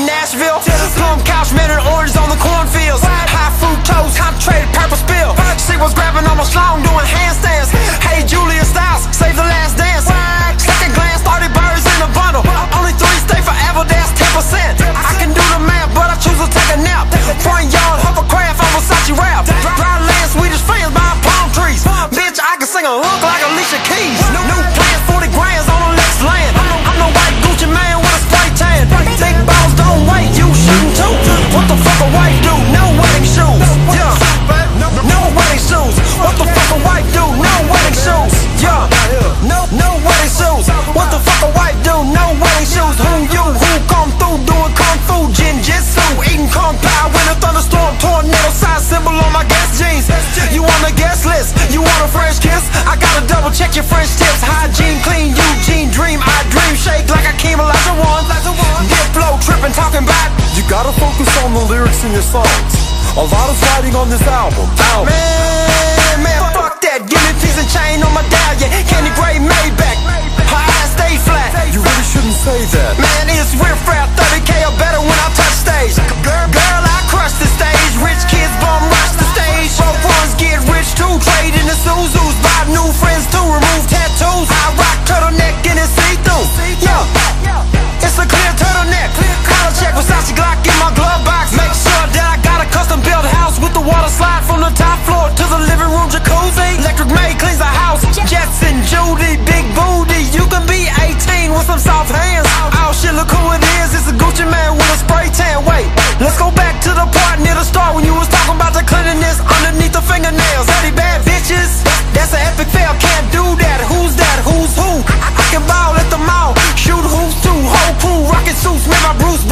in Nashville. Plum couch, man, and oranges on the cornfields. High fructose, concentrated purple spill. She was grabbing on my schlong, doing handstands. Hey, Julia Stiles, save the last dance. Second glance, 30 birds in a bundle. Only 3 stay forever, that's 10%. I can do the math, but I choose to take a nap. Front yard, hovercraft on Versace rap. Dry land, Swedish fans by palm trees. Bitch, I can sing a hook like Alicia Keys. New plans, 40 grands on the next land. I'm the white Gucci man with a spray tan. Big balls don't wait, you shouldn't too. What the fuck a wife do? No wedding shoes. Yeah, no wedding shoes. What the fuck a wife do? No wedding shoes. Yeah, no wedding shoes. What the fuck a wife do? No wedding shoes. Who come through doing kung fu jinjitsu, eating kung pao in a thunderstorm, tornado size symbol on my guest jeans. You on the guest list? You want a French kiss? I gotta double check your French tips. Hygiene, clean, Eugene, dream. I dream, shake like I came Elijah one. Dip flow, tripping, talking back. You gotta focus on the lyrics in your songs. A lot is writing on this album. Man, fuck that. Give me piece and chain on my dial, yeah. Candy gray Maybach. Her eyes stay flat. You really shouldn't say that. Man, it's riff rap. 30K or better when I touch stage. Girl, I crush the stage. Rich kids bum rush the stage. Broke ones get rich too. Trade in the Suzus. Buy new friends too. Remove tattoos. I rock turtleneck and it's see-through. Yeah, it's a clear turtleneck. Collar check, Versace Glock in my glove box. Make sure that I got a custom built house with the water slide from the top floor to the living room jacuzzi. Electric maid cleans the house. Jetson, Judy, big booty. You can be 18 with some soft hands. Oh shit, look who it is. It's a Gucci man with a spray tan. Wait, let's go back to the part near the start when you was talking about the cleanliness underneath the fingernails. Dirty bad bitches, that's an epic fail. Can't do that. Who's that? Who's who? I can ball at the mall, shoot hoops too. Whole crew rocking suits. Man, my Bruce.